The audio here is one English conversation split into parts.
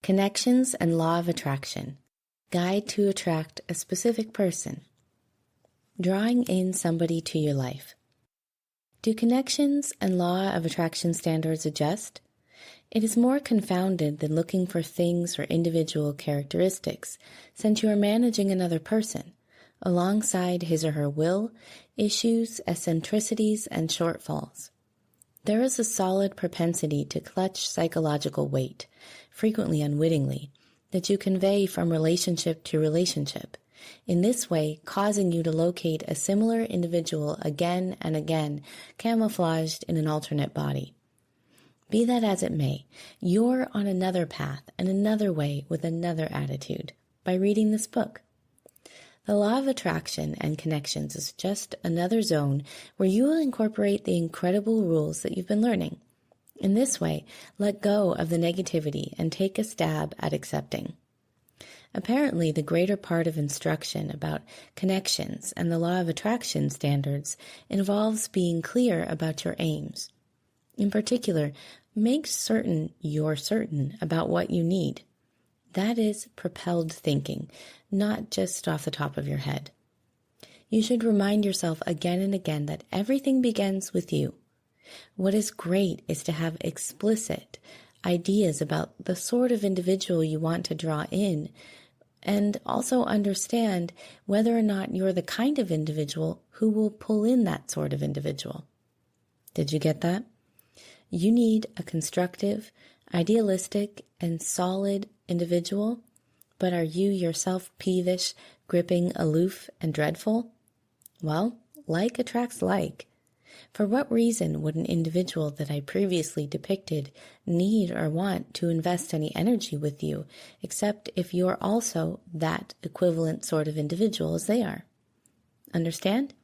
Connections and Law of Attraction. Guide to attract a specific person. Drawing in somebody to your life. Do connections and Law of Attraction standards adjust? It is more confounded than looking for things or individual characteristics, since you are managing another person, alongside his or her will, issues, eccentricities, and shortfalls. There is a solid propensity to clutch psychological weight, frequently unwittingly, that you convey from relationship to relationship, in this way causing you to locate a similar individual again and again, camouflaged in an alternate body. Be that as it may, you're on another path and another way with another attitude by reading this book. The Law of Attraction and Connections is just another zone where you will incorporate the incredible rules that you've been learning. In this way, let go of the negativity and take a stab at accepting. Apparently, the greater part of instruction about connections and the Law of Attraction standards involves being clear about your aims. In particular, make certain you're certain about what you need. That is propelled thinking, not just off the top of your head. You should remind yourself again and again that everything begins with you. What is great is to have explicit ideas about the sort of individual you want to draw in, and also understand whether or not you're the kind of individual who will pull in that sort of individual. Did you get that? You need a constructive, idealistic, and solid individual, but are you yourself peevish, gripping, aloof, and dreadful? Well, like attracts like. For what reason would an individual that I previously depicted need or want to invest any energy with you, except if you're also that equivalent sort of individual as they are? Understand?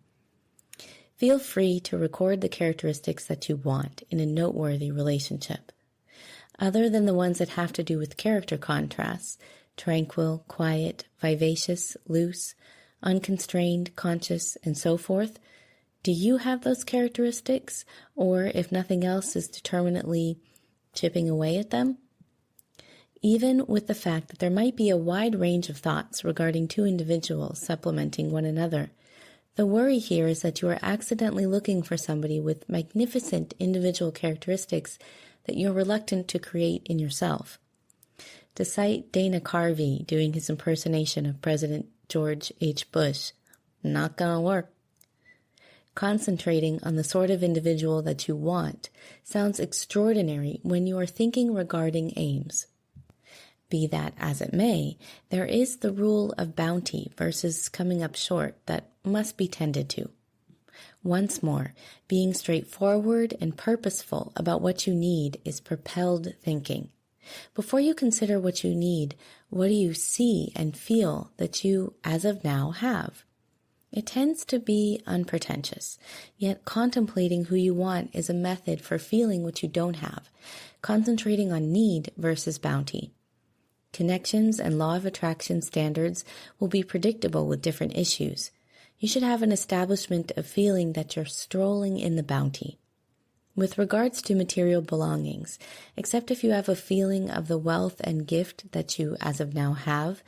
Feel free to record the characteristics that you want in a noteworthy relationship. Other than the ones that have to do with character contrasts, tranquil, quiet, vivacious, loose, unconstrained, conscious, and so forth, do you have those characteristics, or if nothing else is determinately chipping away at them? Even with the fact that there might be a wide range of thoughts regarding two individuals supplementing one another, the worry here is that you are accidentally looking for somebody with magnificent individual characteristics that you're reluctant to create in yourself. To cite Dana Carvey doing his impersonation of President George H. Bush, not gonna work. Concentrating on the sort of individual that you want sounds extraordinary when you are thinking regarding aims. Be that as it may, there is the rule of bounty versus coming up short that must be tended to. Once more, being straightforward and purposeful about what you need is propelled thinking. Before you consider what you need, what do you see and feel that you, as of now, have? It tends to be unpretentious, yet contemplating who you want is a method for feeling what you don't have, concentrating on need versus bounty. Connections and Law of Attraction standards will be predictable with different issues. You should have an establishment of feeling that you're strolling in the bounty. With regards to material belongings, except if you have a feeling of the wealth and gift that you as of now have,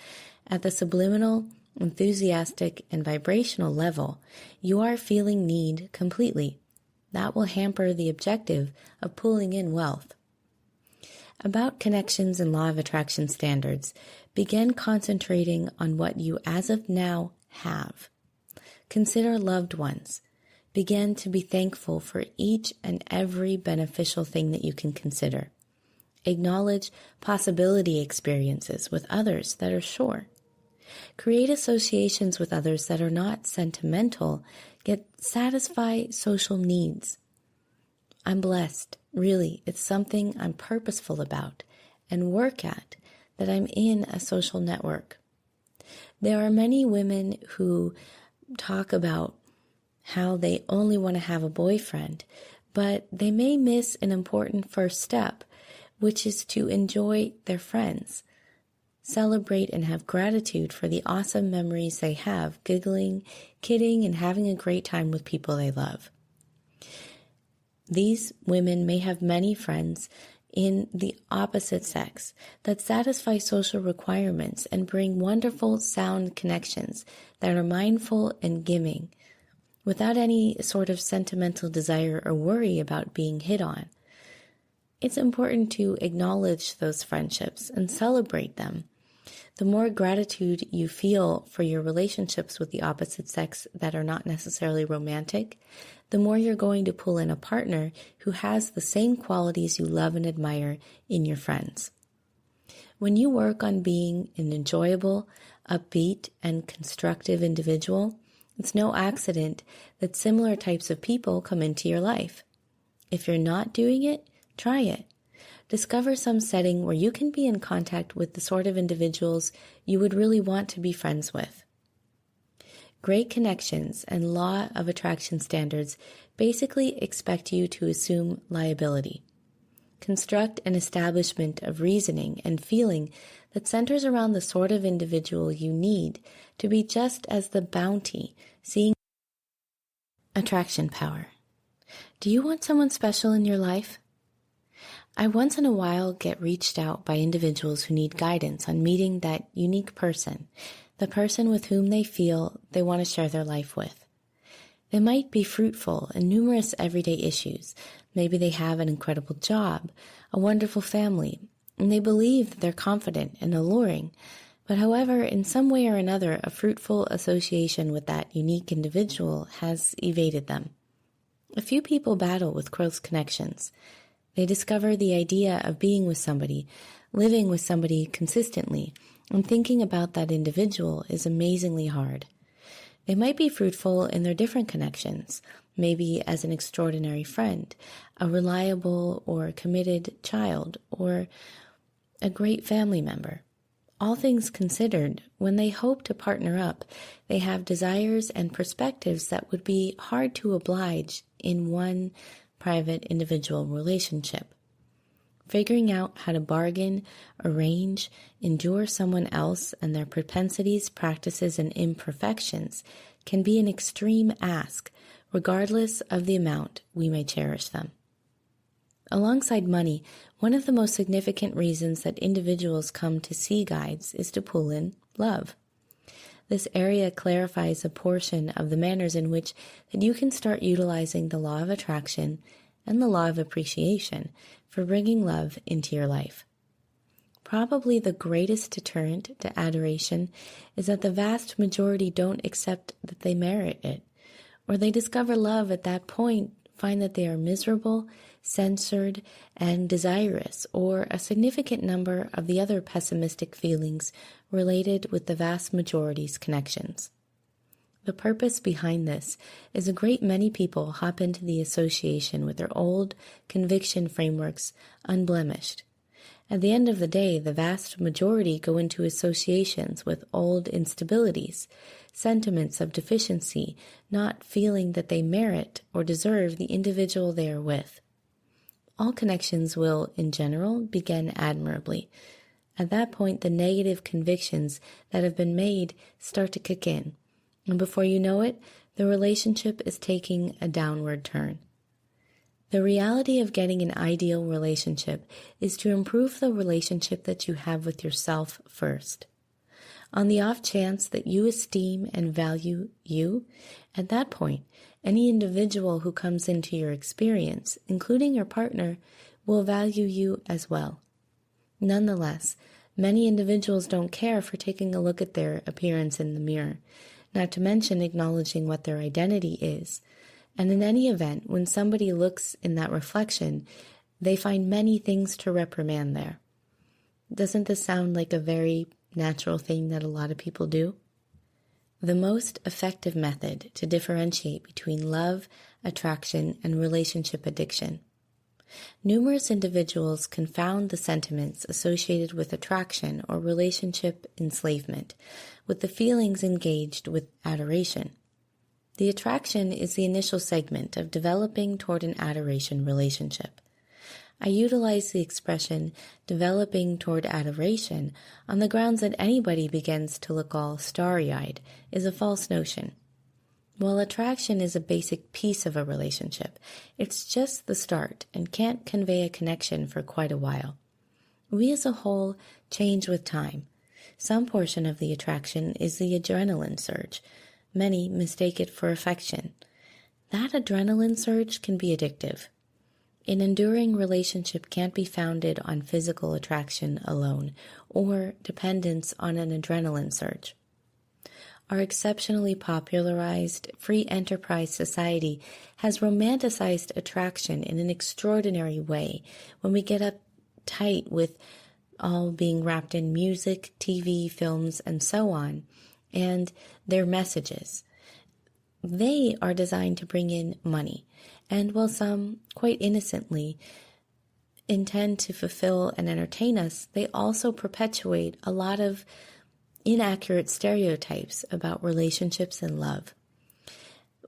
at the subliminal, enthusiastic, and vibrational level, you are feeling need completely. That will hamper the objective of pulling in wealth. About connections and Law of Attraction standards, begin concentrating on what you as of now have. Consider loved ones. Begin to be thankful for each and every beneficial thing that you can consider. Acknowledge possibility experiences with others that are sure. Create associations with others that are not sentimental, yet satisfy social needs. I'm blessed. Really, it's something I'm purposeful about and work at, that I'm in a social network. There are many women who talk about how they only want to have a boyfriend, but they may miss an important first step, which is to enjoy their friends. Celebrate and have gratitude for the awesome memories they have, giggling, kidding, and having a great time with people they love. These women may have many friends in the opposite sex that satisfy social requirements and bring wonderful, sound connections that are mindful and giving, without any sort of sentimental desire or worry about being hit on. It's important to acknowledge those friendships and celebrate them. The more gratitude you feel for your relationships with the opposite sex that are not necessarily romantic, the more you're going to pull in a partner who has the same qualities you love and admire in your friends. When you work on being an enjoyable, upbeat, and constructive individual, it's no accident that similar types of people come into your life. If you're not doing it, try it. Discover some setting where you can be in contact with the sort of individuals you would really want to be friends with. Great connections and law of attraction standards basically expect you to assume liability. Construct an establishment of reasoning and feeling that centers around the sort of individual you need to be just as the bounty, seeing attraction power. Do you want someone special in your life? I once in a while get reached out by individuals who need guidance on meeting that unique person, the person with whom they feel they want to share their life with. They might be fruitful in numerous everyday issues. Maybe they have an incredible job, a wonderful family, and they believe that they're confident and alluring. But however, in some way or another, a fruitful association with that unique individual has evaded them. A few people battle with close connections. They discover the idea of being with somebody, living with somebody consistently, and thinking about that individual is amazingly hard. They might be fruitful in their different connections, maybe as an extraordinary friend, a reliable or committed child, or a great family member. All things considered, when they hope to partner up, they have desires and perspectives that would be hard to oblige in one private individual relationship. Figuring out how to bargain, arrange, endure someone else and their propensities, practices, and imperfections can be an extreme ask, regardless of the amount we may cherish them. Alongside money, one of the most significant reasons that individuals come to see guides is to pull in love. This area clarifies a portion of the manners in which that you can start utilizing the law of attraction and the law of appreciation for bringing love into your life. Probably the greatest deterrent to adoration is that the vast majority don't accept that they merit it, or they discover love at that point, find that they are miserable, censored, and desirous, or a significant number of the other pessimistic feelings related with the vast majority's connections. The purpose behind this is a great many people hop into the association with their old conviction frameworks unblemished. At the end of the day, the vast majority go into associations with old instabilities, sentiments of deficiency, not feeling that they merit or deserve the individual they are with. All connections will, in general, begin admirably. At that point, the negative convictions that have been made start to kick in, and before you know it, the relationship is taking a downward turn. The reality of getting an ideal relationship is to improve the relationship that you have with yourself first. On the off chance that you esteem and value you, at that point, any individual who comes into your experience, including your partner, will value you as well. Nonetheless, many individuals don't care for taking a look at their appearance in the mirror, not to mention acknowledging what their identity is. And in any event, when somebody looks in that reflection, they find many things to reprimand there. Doesn't this sound like a very natural thing that a lot of people do? The most effective method to differentiate between love, attraction, and relationship addiction. Numerous individuals confound the sentiments associated with attraction or relationship enslavement with the feelings engaged with adoration. The attraction is the initial segment of developing toward an adoration relationship. I utilize the expression developing toward adoration on the grounds that anybody begins to look all starry-eyed is a false notion. While attraction is a basic piece of a relationship, it's just the start and can't convey a connection for quite a while. We as a whole change with time. Some portion of the attraction is the adrenaline surge. Many mistake it for affection. That adrenaline surge can be addictive. An enduring relationship can't be founded on physical attraction alone or dependence on an adrenaline surge. Our exceptionally popularized free enterprise society has romanticized attraction in an extraordinary way when we get uptight with all being wrapped in music, TV, films, and so on, and their messages. They are designed to bring in money, and while some, quite innocently, intend to fulfill and entertain us, they also perpetuate a lot of inaccurate stereotypes about relationships and love.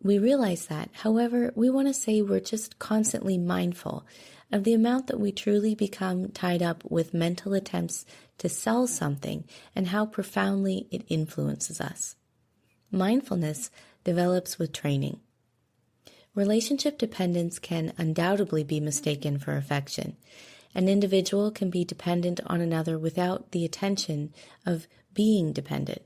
We realize that, however, we want to say we're just constantly mindful of the amount that we truly become tied up with mental attempts to sell something and how profoundly it influences us. Mindfulness develops with training. Relationship dependence can undoubtedly be mistaken for affection. An individual can be dependent on another without the attention of being dependent.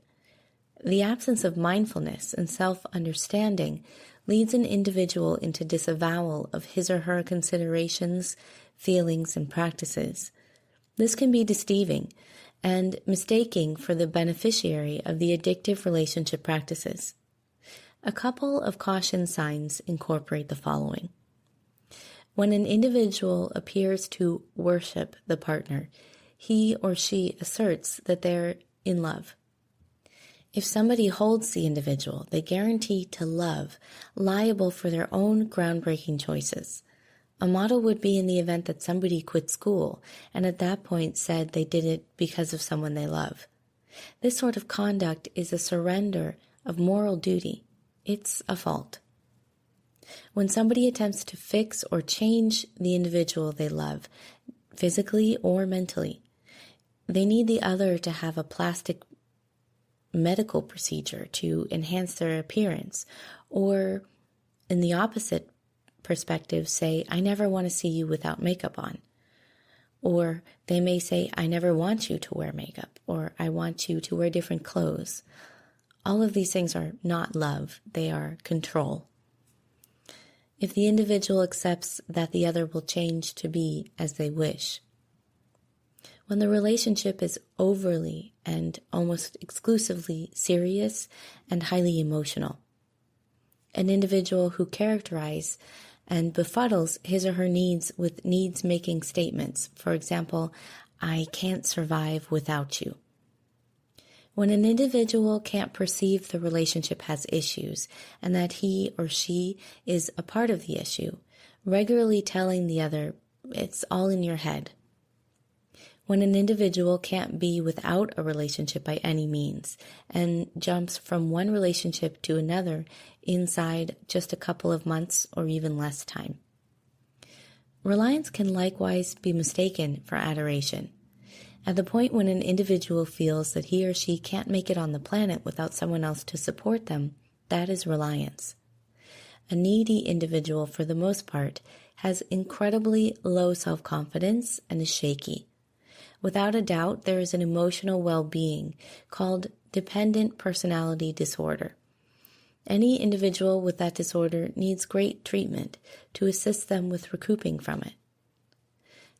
The absence of mindfulness and self-understanding leads an individual into disavowal of his or her considerations, feelings, and practices. This can be deceiving and mistaking for the beneficiary of the addictive relationship practices. A couple of caution signs incorporate the following. When an individual appears to worship the partner, he or she asserts that they're in love. If somebody holds the individual, they guarantee to love, liable for their own groundbreaking choices. A model would be in the event that somebody quit school and at that point said they did it because of someone they love. This sort of conduct is a surrender of moral duty. It's a fault. When somebody attempts to fix or change the individual they love, physically or mentally, they need the other to have a plastic medical procedure to enhance their appearance, or in the opposite perspective, say, I never want to see you without makeup on. Or they may say, I never want you to wear makeup, or I want you to wear different clothes. All of these things are not love, they are control. If the individual accepts that the other will change to be as they wish, when the relationship is overly and almost exclusively serious and highly emotional, an individual who characterizes and befuddles his or her needs with needs-making statements, for example, I can't survive without you. When an individual can't perceive the relationship has issues and that he or she is a part of the issue, regularly telling the other, it's all in your head. When an individual can't be without a relationship by any means and jumps from one relationship to another inside just a couple of months or even less time. Reliance can likewise be mistaken for adoration. At the point when an individual feels that he or she can't make it on the planet without someone else to support them, that is reliance. A needy individual, for the most part, has incredibly low self-confidence and is shaky. Without a doubt, there is an emotional well-being called dependent personality disorder. Any individual with that disorder needs great treatment to assist them with recouping from it.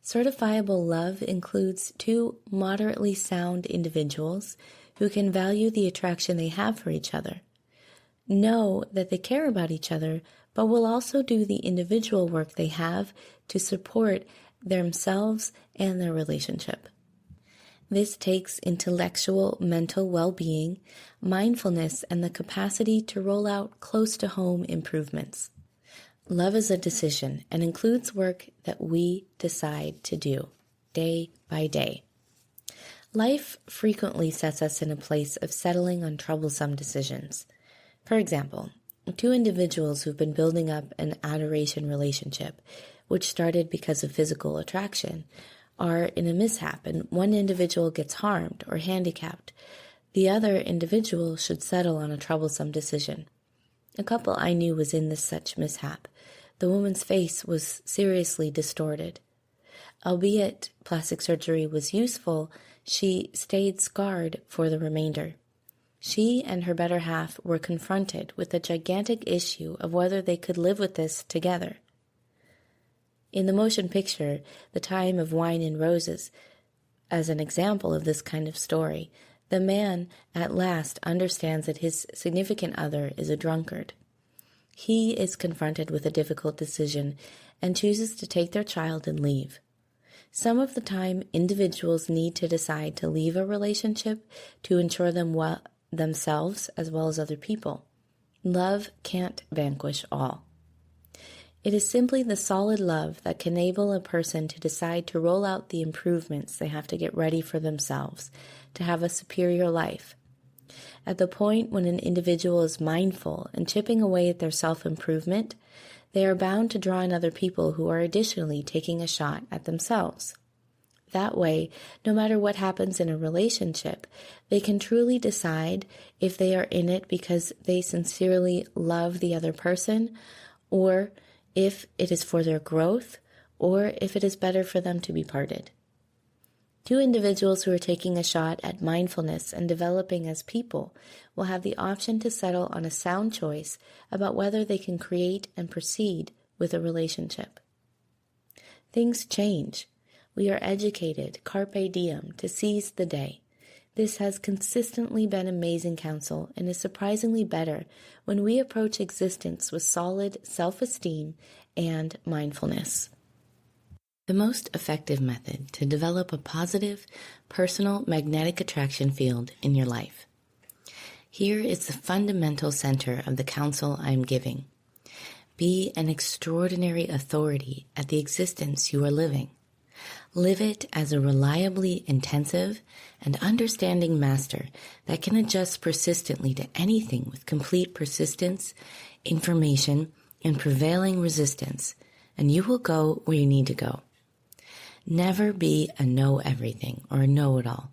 Certifiable love includes two moderately sound individuals who can value the attraction they have for each other, know that they care about each other, but will also do the individual work they have to support themselves and their relationship. This takes intellectual, mental well-being, mindfulness, and the capacity to roll out close-to-home improvements. Love is a decision and includes work that we decide to do, day by day. Life frequently sets us in a place of settling on troublesome decisions. For example, two individuals who've been building up an adoration relationship, which started because of physical attraction, are in a mishap and one individual gets harmed or handicapped. The other individual should settle on a troublesome decision. A couple I knew was in such mishap. The woman's face was seriously distorted. Albeit plastic surgery was useful, she stayed scarred for the remainder. She and her better half were confronted with the gigantic issue of whether they could live with this together. In the motion picture, The Time of Wine and Roses, as an example of this kind of story, the man at last understands that his significant other is a drunkard. He is confronted with a difficult decision and chooses to take their child and leave. Some of the time, individuals need to decide to leave a relationship to ensure themselves as well as other people. Love can't vanquish all. It is simply the solid love that can enable a person to decide to roll out the improvements they have to get ready for themselves, to have a superior life. At the point when an individual is mindful and chipping away at their self-improvement, they are bound to draw in other people who are additionally taking a shot at themselves. That way, no matter what happens in a relationship, they can truly decide if they are in it because they sincerely love the other person, or if it is for their growth, or if it is better for them to be parted. Two individuals who are taking a shot at mindfulness and developing as people will have the option to settle on a sound choice about whether they can create and proceed with a relationship. Things change. We are educated, carpe diem, to seize the day. This has consistently been amazing counsel and is surprisingly better when we approach existence with solid self-esteem and mindfulness. The most effective method to develop a positive, personal magnetic attraction field in your life. Here is the fundamental center of the counsel I am giving. Be an extraordinary authority at the existence you are living. Live it as a reliably intensive and understanding master that can adjust persistently to anything with complete persistence, information, and prevailing resistance, and you will go where you need to go. Never be a know-everything or a know-it-all.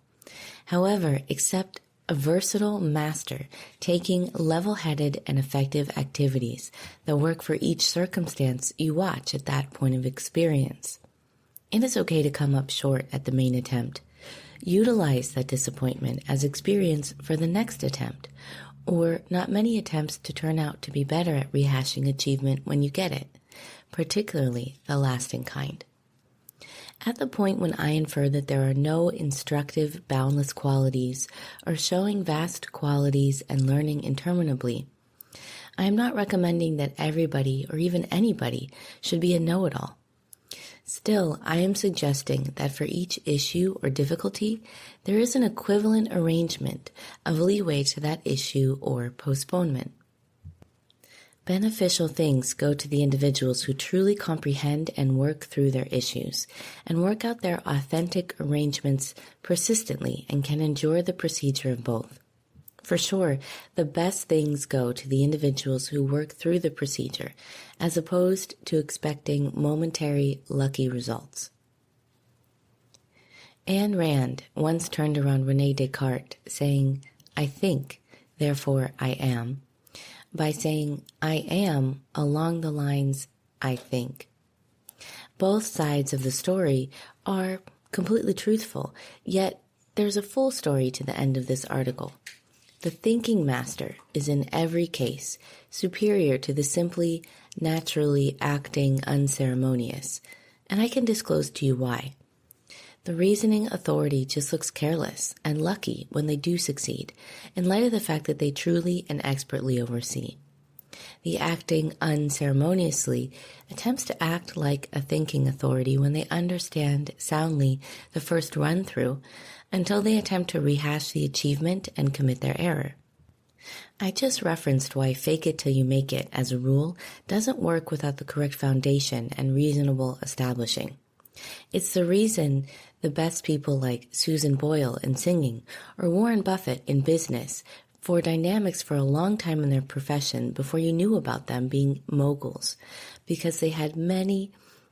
However, accept a versatile master taking level-headed and effective activities that work for each circumstance you watch at that point of experience. It is okay to come up short at the main attempt. Utilize that disappointment as experience for the next attempt, or not many attempts to turn out to be better at rehashing achievement when you get it, particularly the lasting kind. At the point when I infer that there are no instructive, boundless qualities or showing vast qualities and learning interminably, I am not recommending that everybody or even anybody should be a know-it-all. Still, I am suggesting that for each issue or difficulty, there is an equivalent arrangement of leeway to that issue or postponement. Beneficial things go to the individuals who truly comprehend and work through their issues, and work out their authentic arrangements persistently and can endure the procedure of both. For sure, the best things go to the individuals who work through the procedure, as opposed to expecting momentary lucky results. Ayn Rand once turned around René Descartes saying, "I think, therefore I am," by saying, "I am," along the lines, "I think." Both sides of the story are completely truthful, yet there's a full story to the end of this article. The thinking master is in every case superior to the simply, naturally acting unceremonious, and I can disclose to you why. The reasoning authority just looks careless and lucky when they do succeed, in light of the fact that they truly and expertly oversee. The acting unceremoniously attempts to act like a thinking authority when they understand soundly the first run-through, until they attempt to rehash the achievement and commit their error. I just referenced why fake it till you make it, as a rule, doesn't work without the correct foundation and reasonable establishing. It's the reason the best people like Susan Boyle in singing or Warren Buffett in business for dynamics for a long time in their profession before you knew about them being moguls, because they had many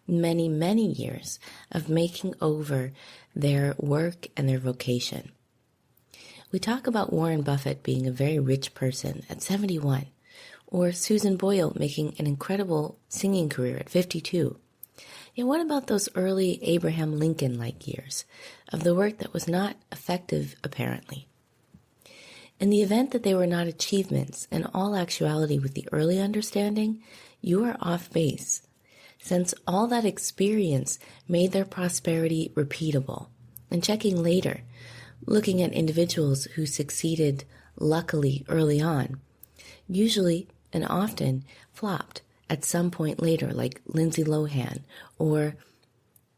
years of making over their work and their vocation. We talk about Warren Buffett being a very rich person at 71, or Susan Boyle making an incredible singing career at 52. And what about those early Abraham Lincoln-like years of the work that was not effective, apparently? In the event that they were not achievements, in all actuality with the early understanding, you are off base, since all that experience made their prosperity repeatable. And checking later, looking at individuals who succeeded luckily early on, usually and often flopped at some point later, like Lindsay Lohan or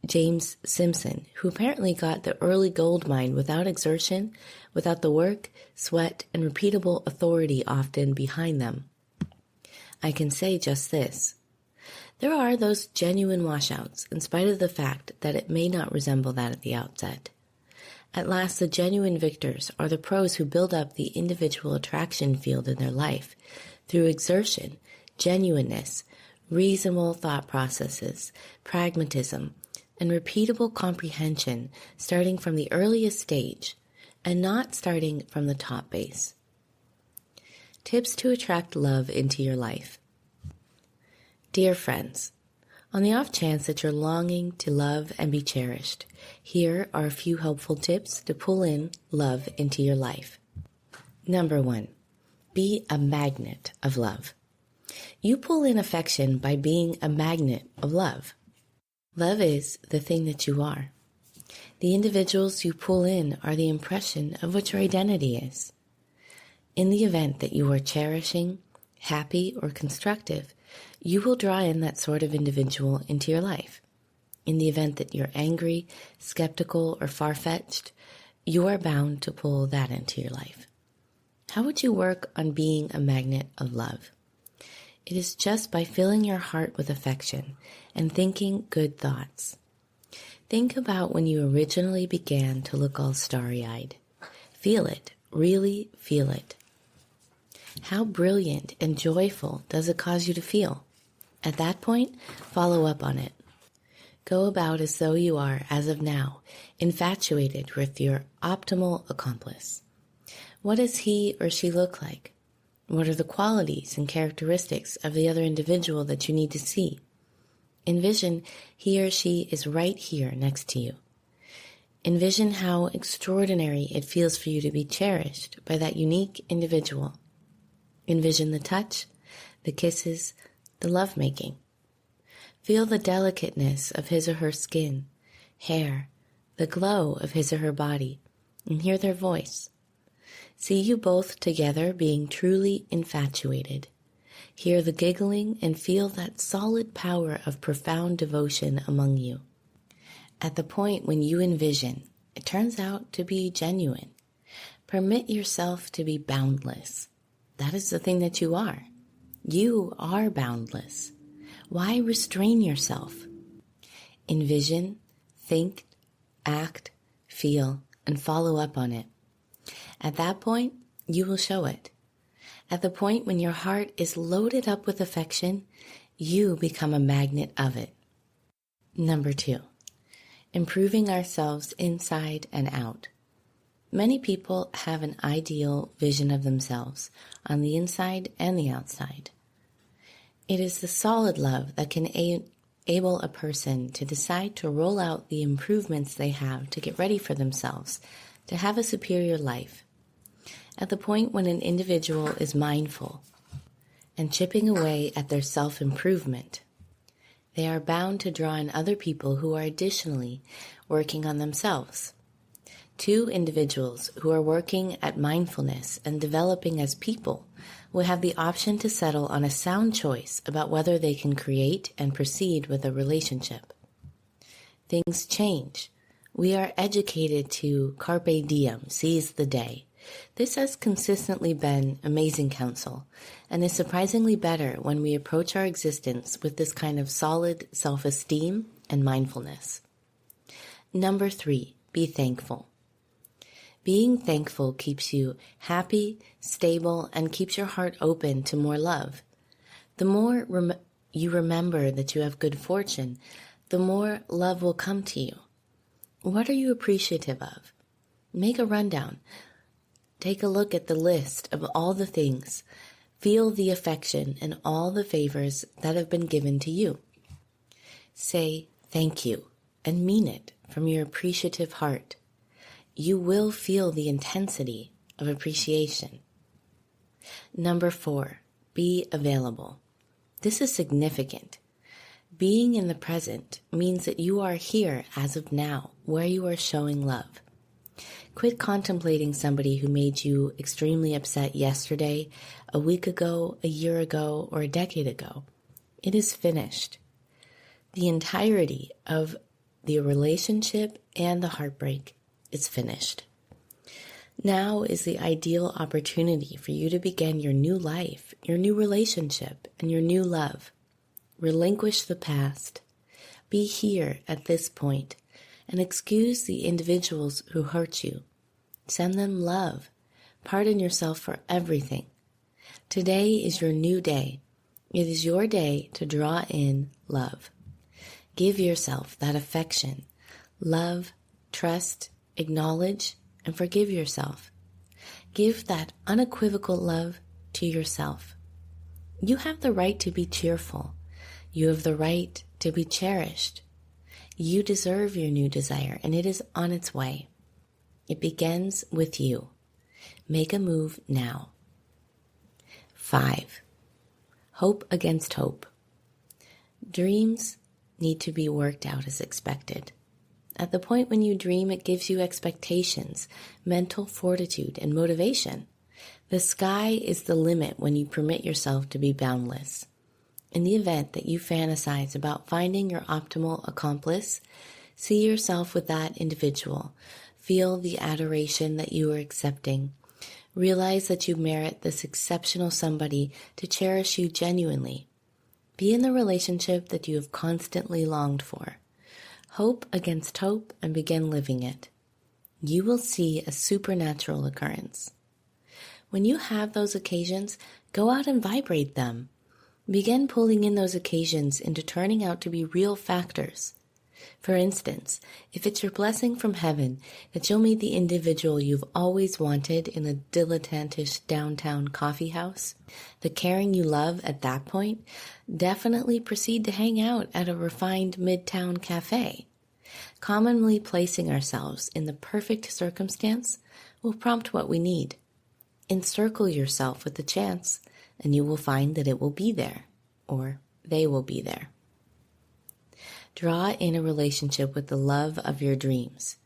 James Simpson, who apparently got the early gold mine without exertion, without the work, sweat, and repeatable authority often behind them. I can say just this. There are those genuine washouts, in spite of the fact that it may not resemble that at the outset. At last, the genuine victors are the pros who build up the individual attraction field in their life through exertion, genuineness, reasonable thought processes, pragmatism, and repeatable comprehension starting from the earliest stage and not starting from the top base. Tips to attract love into your life. Dear friends, on the off chance that you're longing to love and be cherished, here are a few helpful tips to pull in love into your life. Number 1, be a magnet of love. You pull in affection by being a magnet of love. Love is the thing that you are. The individuals you pull in are the impression of what your identity is. In the event that you are cherishing, happy, or constructive, you will draw in that sort of individual into your life. In the event that you're angry, skeptical, or far-fetched, you are bound to pull that into your life. How would you work on being a magnet of love? It is just by filling your heart with affection and thinking good thoughts. Think about when you originally began to look all starry-eyed. Feel it, really feel it. How brilliant and joyful does it cause you to feel? At that point, follow up on it. Go about as though you are, as of now, infatuated with your optimal accomplice. What does he or she look like? What are the qualities and characteristics of the other individual that you need to see? Envision he or she is right here next to you. Envision how extraordinary it feels for you to be cherished by that unique individual. Envision the touch, the kisses, the lovemaking. Feel the delicateness of his or her skin, hair, the glow of his or her body, and hear their voice. See you both together being truly infatuated. Hear the giggling and feel that solid power of profound devotion among you. At the point when you envision, it turns out to be genuine. Permit yourself to be boundless. That is the thing that you are. You are boundless. Why restrain yourself? Envision, think, act, feel, and follow up on it. At that point, you will show it. At the point when your heart is loaded up with affection, you become a magnet of it. Number 2, improving ourselves inside and out. Many people have an ideal vision of themselves on the inside and the outside. It is the solid love that can enable a person to decide to roll out the improvements they have to get ready for themselves, to have a superior life. At the point when an individual is mindful and chipping away at their self-improvement, they are bound to draw in other people who are additionally working on themselves. 2 individuals who are working at mindfulness and developing as people will have the option to settle on a sound choice about whether they can create and proceed with a relationship. Things change. We are educated to carpe diem, seize the day. This has consistently been amazing counsel, and is surprisingly better when we approach our existence with this kind of solid self-esteem and mindfulness. Number 3, be thankful. Being thankful keeps you happy, stable, and keeps your heart open to more love. The more you remember that you have good fortune, the more love will come to you. What are you appreciative of? Make a rundown. Take a look at the list of all the things. Feel the affection and all the favors that have been given to you. Say thank you and mean it from your appreciative heart. You will feel the intensity of appreciation. Number 4, be available. This is significant. Being in the present means that you are here as of now, where you are showing love. Quit contemplating somebody who made you extremely upset yesterday, a week ago, a year ago, or a decade ago. It is finished. The entirety of the relationship and the heartbreak is finished. Now is the ideal opportunity for you to begin your new life, your new relationship, and your new love. Relinquish the past. Be here at this point and excuse the individuals who hurt you. Send them love. Pardon yourself for everything. Today is your new day. It is your day to draw in love. Give yourself that affection, love, trust, acknowledge, and forgive yourself. Give that unequivocal love to yourself. You have the right to be cheerful. You have the right to be cherished. You deserve your new desire, and it is on its way. It begins with you. Make a move now. 5, hope against hope. Dreams need to be worked out as expected. At the point when you dream, it gives you expectations, mental fortitude, and motivation. The sky is the limit when you permit yourself to be boundless. In the event that you fantasize about finding your optimal accomplice, see yourself with that individual. Feel the adoration that you are accepting. Realize that you merit this exceptional somebody to cherish you genuinely. Be in the relationship that you have constantly longed for. Hope against hope and begin living it. You will see a supernatural occurrence. When you have those occasions, go out and vibrate them. Begin pulling in those occasions into turning out to be real factors. For instance, if it's your blessing from heaven that you'll meet the individual you've always wanted in a dilettantish downtown coffee house, the caring you love at that point, definitely proceed to hang out at a refined midtown cafe. Commonly placing ourselves in the perfect circumstance will prompt what we need. Encircle yourself with the chance, and you will find that it will be there, or they will be there. Draw in a relationship with the love of your dreams.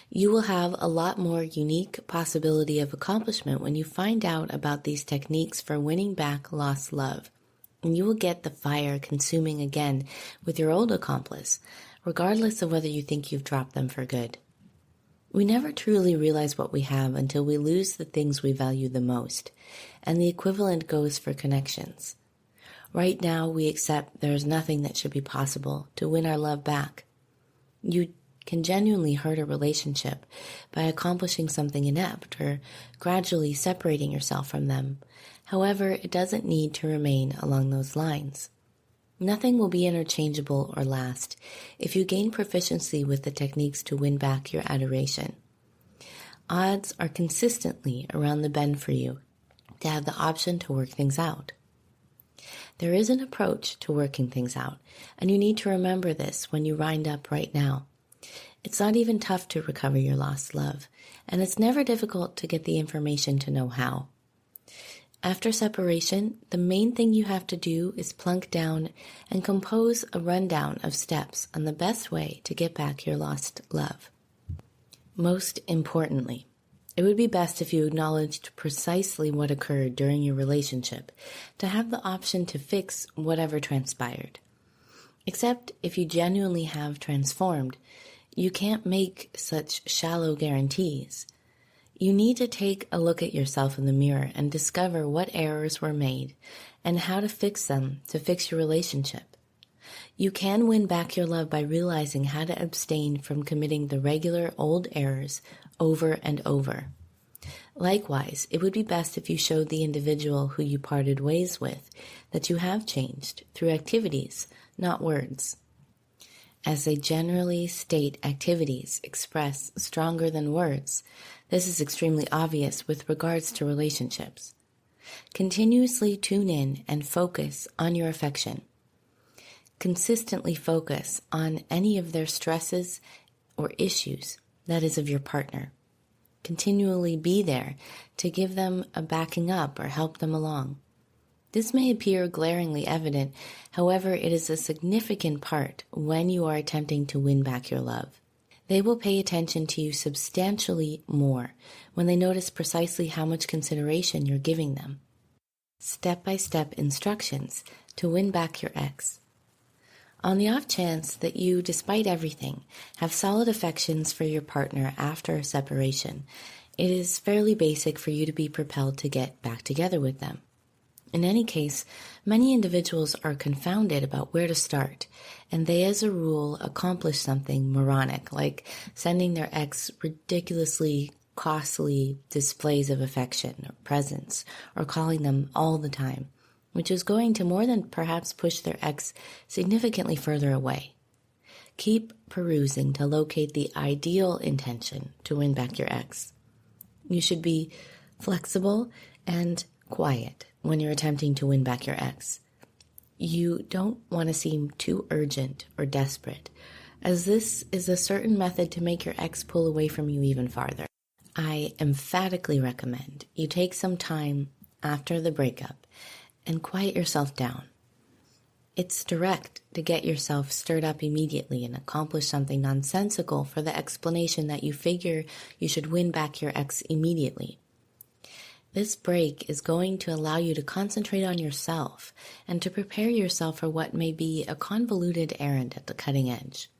You will have a lot more unique possibility of accomplishment when you find out about these techniques for winning back lost love, and you will get the fire consuming again with your old accomplice, regardless of whether you think you've dropped them for good. We never truly realize what we have until we lose the things we value the most, and the equivalent goes for connections. Right now, we accept there is nothing that should be possible to win our love back. You can genuinely hurt a relationship by accomplishing something inept or gradually separating yourself from them. However, it doesn't need to remain along those lines. Nothing will be interchangeable or last if you gain proficiency with the techniques to win back your adoration. Odds are consistently around the bend for you to have the option to work things out. There is an approach to working things out, and you need to remember this when you wind up right now. It's not even tough to recover your lost love, and it's never difficult to get the information to know how. After separation, the main thing you have to do is plunk down and compose a rundown of steps on the best way to get back your lost love. Most importantly, it would be best if you acknowledged precisely what occurred during your relationship to have the option to fix whatever transpired. Except if you genuinely have transformed, you can't make such shallow guarantees. You need to take a look at yourself in the mirror and discover what errors were made and how to fix them to fix your relationship. You can win back your love by realizing how to abstain from committing the regular old errors over and over. Likewise, it would be best if you showed the individual who you parted ways with that you have changed through activities, not words. As they generally state, activities express stronger than words. This is extremely obvious with regards to relationships. Continuously tune in and focus on your affection. Consistently focus on any of their stresses or issues, that is, of your partner. Continually be there to give them a backing up or help them along. This may appear glaringly evident, however, it is a significant part when you are attempting to win back your love. They will pay attention to you substantially more when they notice precisely how much consideration you're giving them. Step-by-step instructions to win back your ex. On the off chance that you, despite everything, have solid affections for your partner after a separation, it is fairly basic for you to be propelled to get back together with them. In any case, many individuals are confounded about where to start, and they as a rule accomplish something moronic, like sending their ex ridiculously costly displays of affection or presents, or calling them all the time, which is going to more than perhaps push their ex significantly further away. Keep perusing to locate the ideal intention to win back your ex. You should be flexible and quiet when you're attempting to win back your ex. You don't want to seem too urgent or desperate, as this is a certain method to make your ex pull away from you even farther. I emphatically recommend you take some time after the breakup and quiet yourself down. It's direct to get yourself stirred up immediately and accomplish something nonsensical for the explanation that you figure you should win back your ex immediately. This break is going to allow you to concentrate on yourself and to prepare yourself for what may be a convoluted errand at the cutting edge.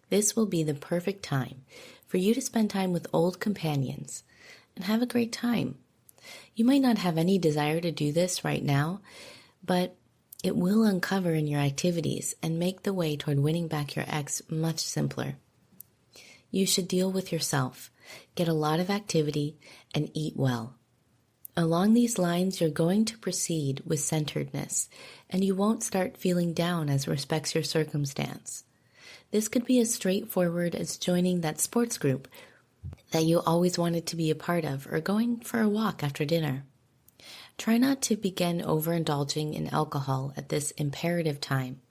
This will be the perfect time for you to spend time with old companions and have a great time. You might not have any desire to do this right now, but it will uncover in your activities and make the way toward winning back your ex much simpler. You should deal with yourself, get a lot of activity, and eat well. Along these lines, you're going to proceed with centeredness, and you won't start feeling down as respects your circumstance. This could be as straightforward as joining that sports group that you always wanted to be a part of, or going for a walk after dinner. Try not to begin overindulging in alcohol at this imperative time.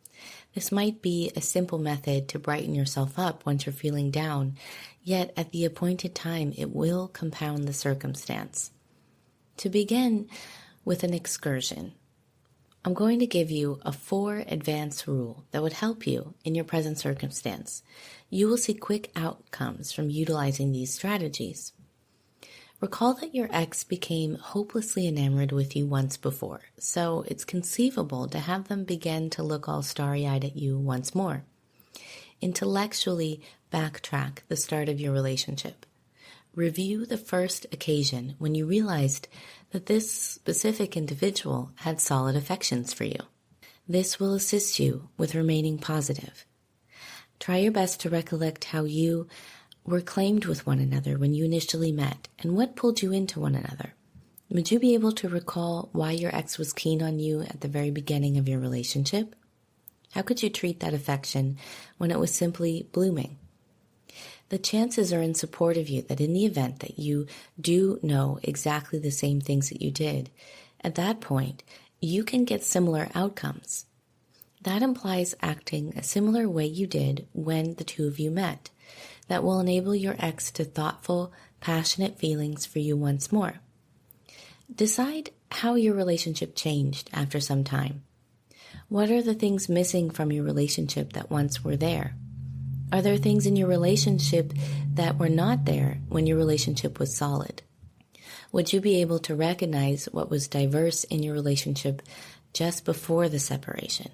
This might be a simple method to brighten yourself up once you're feeling down, yet at the appointed time it will compound the circumstance. To begin with an excursion, I'm going to give you a 4 advanced rule that would help you in your present circumstance. You will see quick outcomes from utilizing these strategies. Recall that your ex became hopelessly enamored with you once before, so it's conceivable to have them begin to look all starry-eyed at you once more. Intellectually backtrack the start of your relationship. Review the first occasion when you realized that this specific individual had solid affections for you. This will assist you with remaining positive. Try your best to recollect how you were claimed with one another when you initially met and what pulled you into one another. Would you be able to recall why your ex was keen on you at the very beginning of your relationship? How could you treat that affection when it was simply blooming? The chances are in support of you that in the event that you do know exactly the same things that you did, at that point, you can get similar outcomes. That implies acting a similar way you did when the two of you met. That will enable your ex to thoughtful, passionate feelings for you once more. Decide how your relationship changed after some time. What are the things missing from your relationship that once were there? Are there things in your relationship that were not there when your relationship was solid? Would you be able to recognize what was diverse in your relationship just before the separation?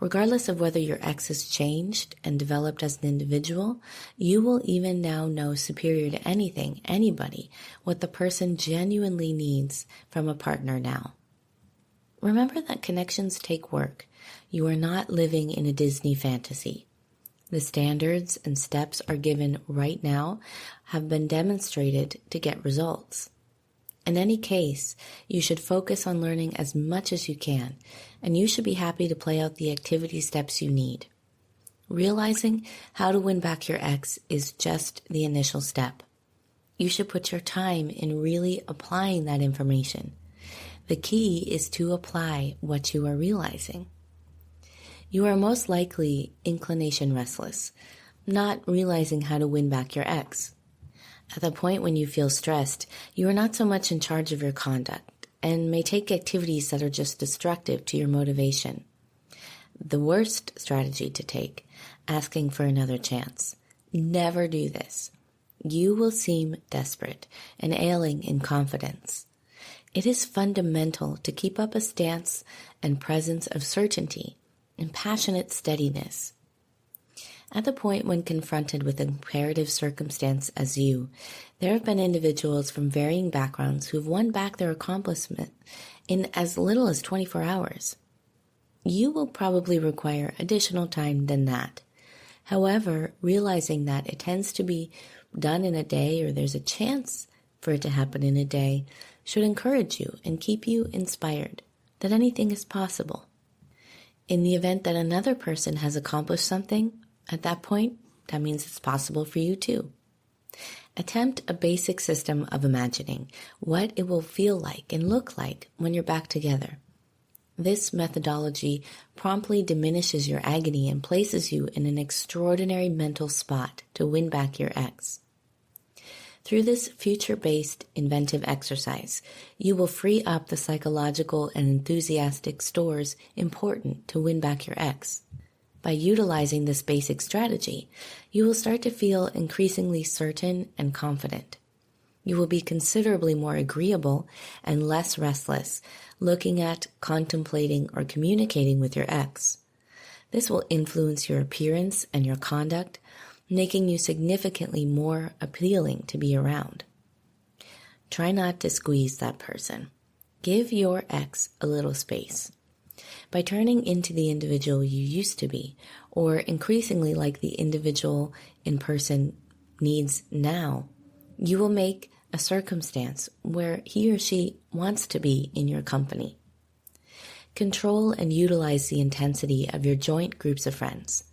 Regardless of whether your ex has changed and developed as an individual, you will even now know superior to anybody, what the person genuinely needs from a partner now. Remember that connections take work. You are not living in a Disney fantasy. The standards and steps are given right now have been demonstrated to get results. In any case, you should focus on learning as much as you can, and you should be happy to play out the activity steps you need. Realizing how to win back your ex is just the initial step. You should put your time in really applying that information. The key is to apply what you are realizing. You are most likely inclination restless, not realizing how to win back your ex. At the point when you feel stressed, you are not so much in charge of your conduct and may take activities that are just destructive to your motivation. The worst strategy to take, asking for another chance. Never do this. You will seem desperate and ailing in confidence. It is fundamental to keep up a stance and presence of certainty and passionate steadiness. At the point when confronted with a comparative circumstance as you, there have been individuals from varying backgrounds who have won back their accomplishment in as little as 24 hours. You will probably require additional time than that. However, realizing that it tends to be done in a day, or there's a chance for it to happen in a day, should encourage you and keep you inspired that anything is possible. In the event that another person has accomplished something, at that point, that means it's possible for you too. Attempt a basic system of imagining what it will feel like and look like when you're back together. This methodology promptly diminishes your agony and places you in an extraordinary mental spot to win back your ex. Through this future-based inventive exercise, you will free up the psychological and enthusiastic stores important to win back your ex. By utilizing this basic strategy, you will start to feel increasingly certain and confident. You will be considerably more agreeable and less restless, looking at, contemplating, or communicating with your ex. This will influence your appearance and your conduct, making you significantly more appealing to be around. Try not to squeeze that person. Give your ex a little space. By turning into the individual you used to be, or increasingly like the individual in person needs now, you will make a circumstance where he or she wants to be in your company. Control and utilize the intensity of your joint groups of friends.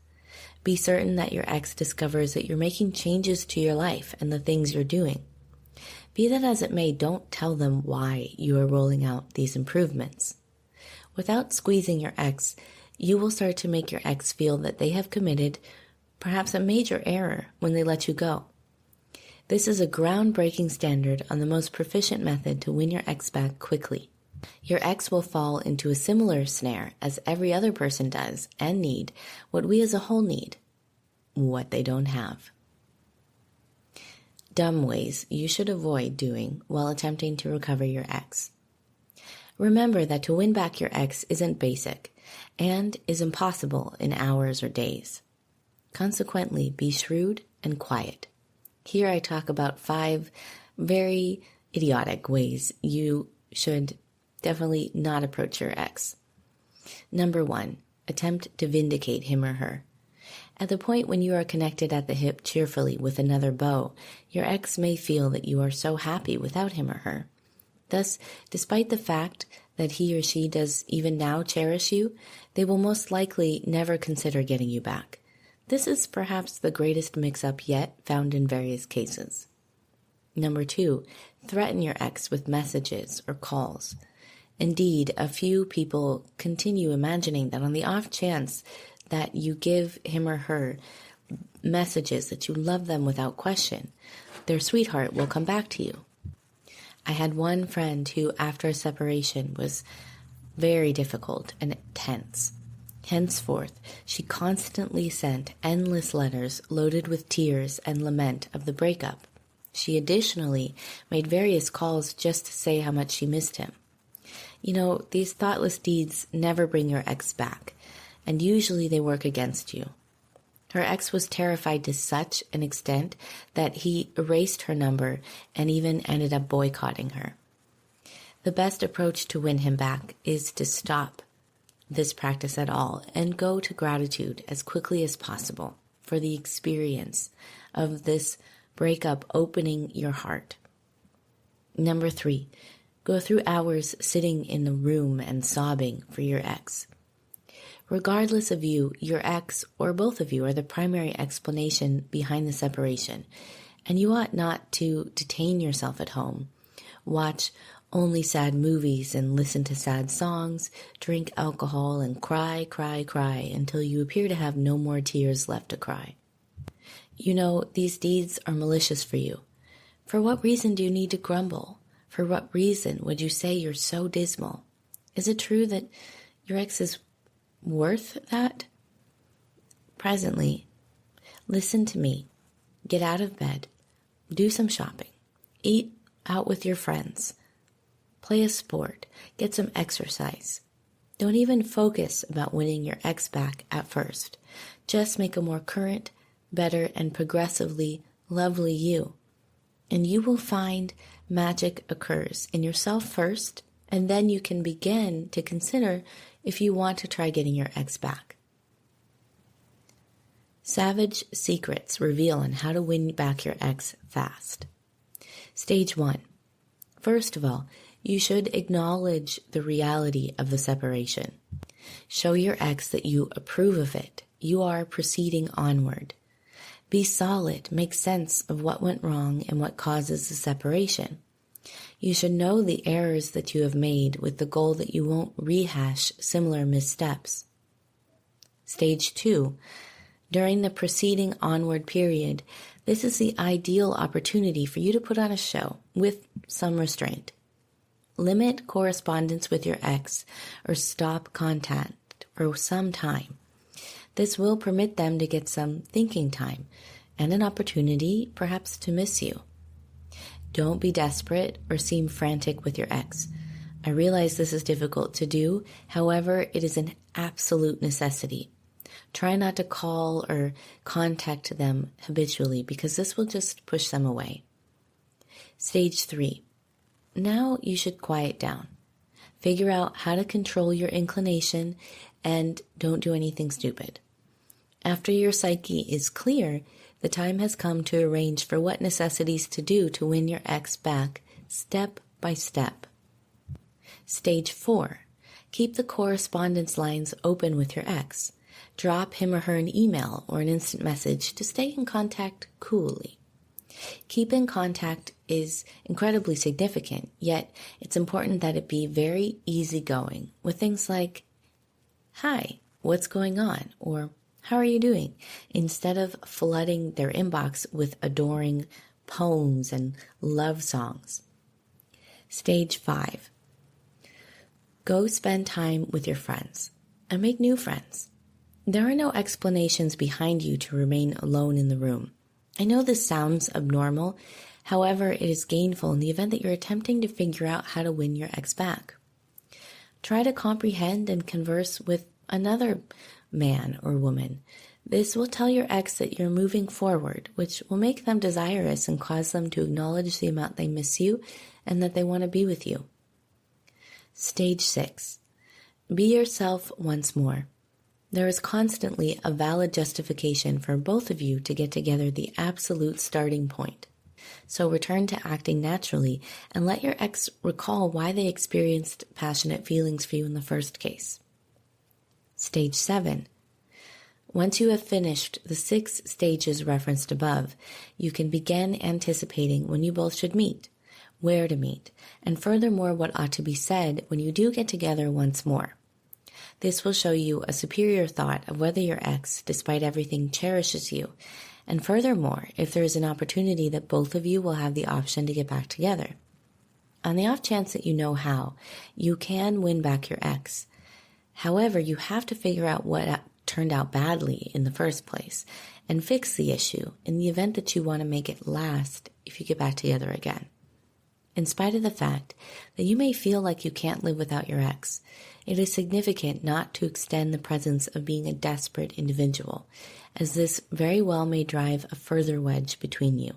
Be certain that your ex discovers that you're making changes to your life and the things you're doing. Be that as it may, don't tell them why you are rolling out these improvements. Without squeezing your ex, you will start to make your ex feel that they have committed perhaps a major error when they let you go. This is a groundbreaking standard on the most proficient method to win your ex back quickly. Your ex will fall into a similar snare as every other person does and need what we as a whole need, what they don't have. Dumb ways you should avoid doing while attempting to recover your ex. Remember that to win back your ex isn't basic and is impossible in hours or days. Consequently, be shrewd and quiet. Here I talk about 5 very idiotic ways you should definitely not approach your ex. Number 1, attempt to vindicate him or her. At the point when you are connected at the hip cheerfully with another beau, your ex may feel that you are so happy without him or her. Thus, despite the fact that he or she does even now cherish you, they will most likely never consider getting you back. This is perhaps the greatest mix-up yet found in various cases. Number 2, threaten your ex with messages or calls. Indeed, a few people continue imagining that on the off chance that you give him or her messages that you love them without question, their sweetheart will come back to you. I had one friend who, after a separation, was very difficult and tense. Henceforth, she constantly sent endless letters loaded with tears and lament of the breakup. She additionally made various calls just to say how much she missed him. You know, these thoughtless deeds never bring your ex back, and usually they work against you. Her ex was terrified to such an extent that he erased her number and even ended up boycotting her. The best approach to win him back is to stop this practice at all and go to gratitude as quickly as possible for the experience of this breakup opening your heart. Number 3, go through hours sitting in the room and sobbing for your ex. Regardless of you, your ex, or both of you, are the primary explanation behind the separation, and you ought not to detain yourself at home, watch only sad movies and listen to sad songs, drink alcohol, and cry, cry, cry until you appear to have no more tears left to cry. You know, these deeds are malicious for you. For what reason do you need to grumble? For what reason would you say you're so dismal? Is it true that your ex is worth that? Presently, listen to me. Get out of bed. Do some shopping. Eat out with your friends. Play a sport. Get some exercise. Don't even focus about winning your ex back at first. Just make a more current, better, and progressively lovely you. And you will find magic occurs in yourself first, and then you can begin to consider if you want to try getting your ex back. Savage secrets reveal on how to win back your ex fast. Stage 1. First of all, you should acknowledge the reality of the separation. Show your ex that you approve of it. You are proceeding onward. Be solid. Make sense of what went wrong and what causes the separation. You should know the errors that you have made with the goal that you won't rehash similar missteps. Stage 2. During the proceeding onward period, this is the ideal opportunity for you to put on a show with some restraint. Limit correspondence with your ex or stop contact for some time. This will permit them to get some thinking time and an opportunity perhaps to miss you. Don't be desperate or seem frantic with your ex. I realize this is difficult to do, however, it is an absolute necessity. Try not to call or contact them habitually because this will just push them away. Stage 3. Now you should quiet down. Figure out how to control your inclination and don't do anything stupid. After your psyche is clear, the time has come to arrange for what necessities to do to win your ex back step by step. Stage 4. Keep the correspondence lines open with your ex. Drop him or her an email or an instant message to stay in contact coolly. Keeping contact is incredibly significant, yet it's important that it be very easygoing with things like, "Hi, what's going on?" or "How are you doing?" instead of flooding their inbox with adoring poems and love songs. Stage 5. Go spend time with your friends and make new friends. There are no explanations behind you to remain alone in the room. I know this sounds abnormal, however, it is gainful in the event that you're attempting to figure out how to win your ex back. Try to comprehend and converse with another man or woman. This will tell your ex that you're moving forward, which will make them desirous and cause them to acknowledge the amount they miss you and that they want to be with you. Stage 6. Be yourself once more. There is constantly a valid justification for both of you to get together, the absolute starting point. So return to acting naturally and let your ex recall why they experienced passionate feelings for you in the first case. Stage 7. Once you have finished the 6 stages referenced above, you can begin anticipating when you both should meet, where to meet, and furthermore what ought to be said when you do get together once more. This will show you a superior thought of whether your ex, despite everything, cherishes you, and furthermore, if there is an opportunity that both of you will have the option to get back together. On the off chance that you know how, you can win back your ex. However, you have to figure out what turned out badly in the first place and fix the issue in the event that you want to make it last if you get back together again. In spite of the fact that you may feel like you can't live without your ex, it is significant not to extend the presence of being a desperate individual, as this very well may drive a further wedge between you.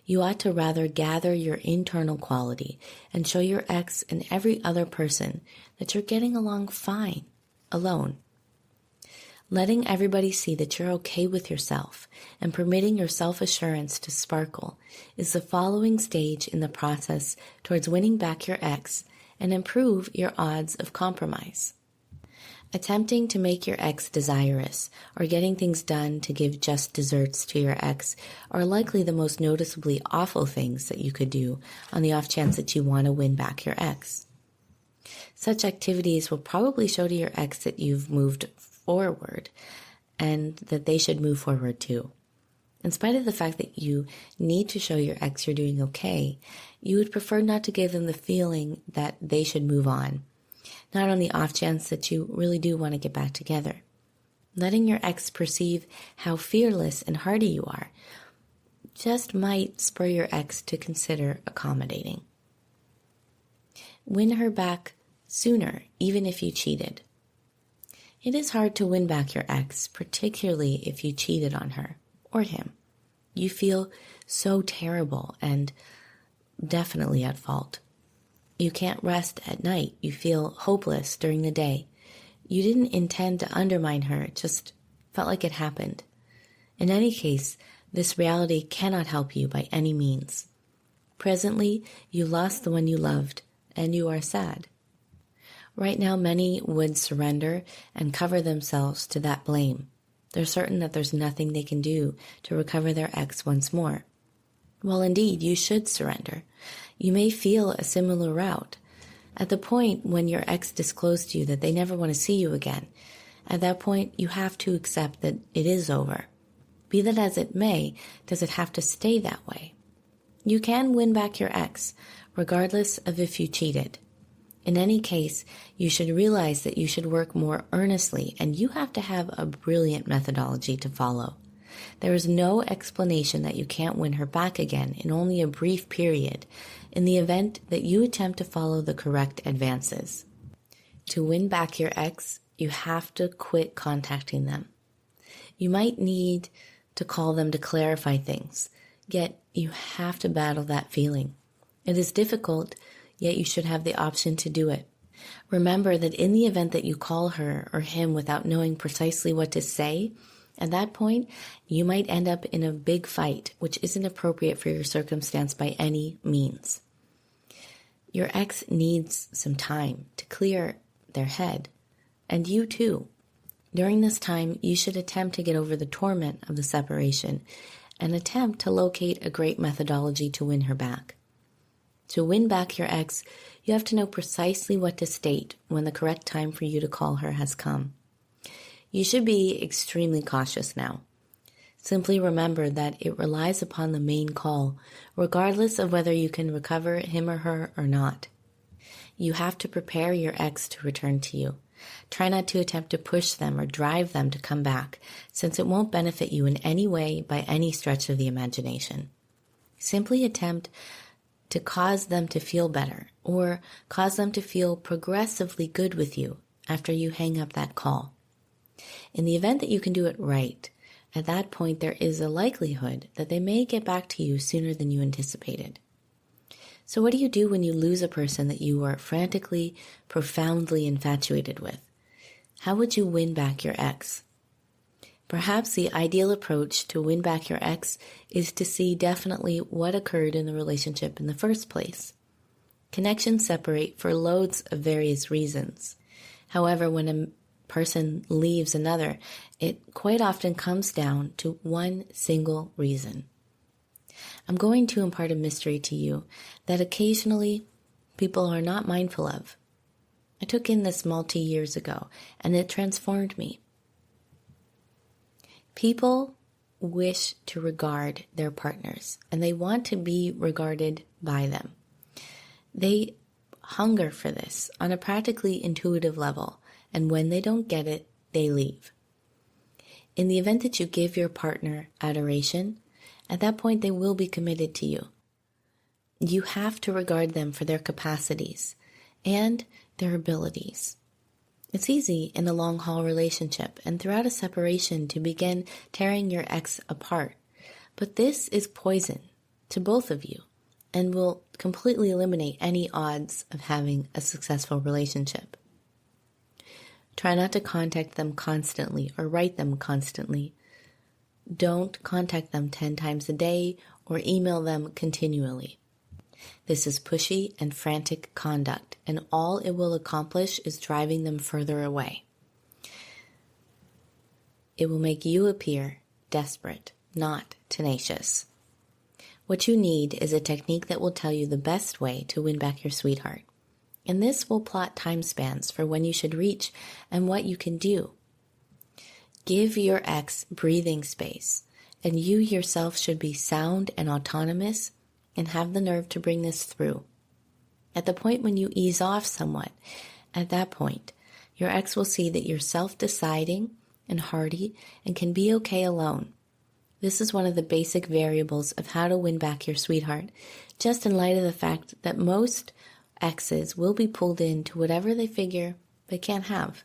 You ought to rather gather your internal quality and show your ex and every other person that you're getting along fine, alone. Letting everybody see that you're okay with yourself and permitting your self-assurance to sparkle is the following stage in the process towards winning back your ex and improve your odds of compromise. Attempting to make your ex desirous or getting things done to give just desserts to your ex are likely the most noticeably awful things that you could do on the off chance that you want to win back your ex. Such activities will probably show to your ex that you've moved forward and that they should move forward too. In spite of the fact that you need to show your ex you're doing okay, you would prefer not to give them the feeling that they should move on, not on the off chance that you really do want to get back together. Letting your ex perceive how fearless and hardy you are just might spur your ex to consider accommodating. Win her back sooner, even if you cheated. It is hard to win back your ex, particularly if you cheated on her or him. You feel so terrible and definitely at fault. You can't rest at night. You feel hopeless during the day. You didn't intend to undermine her. It just felt like it happened. In any case, this reality cannot help you by any means. Presently, you lost the one you loved, and you are sad. Right now, many would surrender and cover themselves to that blame. They're certain that there's nothing they can do to recover their ex once more. Well, indeed, you should surrender. You may feel a similar route. At the point when your ex disclosed to you that they never want to see you again, at that point you have to accept that it is over. Be that as it may, does it have to stay that way? You can win back your ex, regardless of if you cheated. In any case, you should realize that you should work more earnestly, and you have to have a brilliant methodology to follow. There is no explanation that you can't win her back again in only a brief period in the event that you attempt to follow the correct advances. To win back your ex, you have to quit contacting them. You might need to call them to clarify things, yet you have to battle that feeling. It is difficult, yet you should have the option to do it. Remember that in the event that you call her or him without knowing precisely what to say, at that point, you might end up in a big fight, which isn't appropriate for your circumstance by any means. Your ex needs some time to clear their head, and you too. During this time, you should attempt to get over the torment of the separation and attempt to locate a great methodology to win her back. To win back your ex, you have to know precisely what to state when the correct time for you to call her has come. You should be extremely cautious now. Simply remember that it relies upon the main call, regardless of whether you can recover him or her or not. You have to prepare your ex to return to you. Try not to attempt to push them or drive them to come back, since it won't benefit you in any way by any stretch of the imagination. Simply attempt to cause them to feel better or cause them to feel progressively good with you after you hang up that call. In the event that you can do it right, at that point there is a likelihood that they may get back to you sooner than you anticipated. So what do you do when you lose a person that you were frantically, profoundly infatuated with? How would you win back your ex? Perhaps the ideal approach to win back your ex is to see definitely what occurred in the relationship in the first place. Connections separate for loads of various reasons. However, when a person leaves another, it quite often comes down to one single reason. I'm going to impart a mystery to you that occasionally people are not mindful of. I took in this multi-years ago, and it transformed me. People wish to regard their partners, and they want to be regarded by them. They hunger for this on a practically intuitive level, and when they don't get it, they leave. In the event that you give your partner adoration, at that point they will be committed to you. You have to regard them for their capacities and their abilities. It's easy in a long-haul relationship and throughout a separation to begin tearing your ex apart, but this is poison to both of you and will completely eliminate any odds of having a successful relationship. Try not to contact them constantly or write them constantly. Don't contact them 10 times a day or email them continually. This is pushy and frantic conduct, and all it will accomplish is driving them further away. It will make you appear desperate, not tenacious. What you need is a technique that will tell you the best way to win back your sweetheart. And this will plot time spans for when you should reach and what you can do. Give your ex breathing space, and you yourself should be sound and autonomous and have the nerve to bring this through. At the point when you ease off somewhat, at that point, your ex will see that you're self-deciding and hardy and can be okay alone. This is one of the basic variables of how to win back your sweetheart, just in light of the fact that most exes will be pulled into whatever they figure they can't have.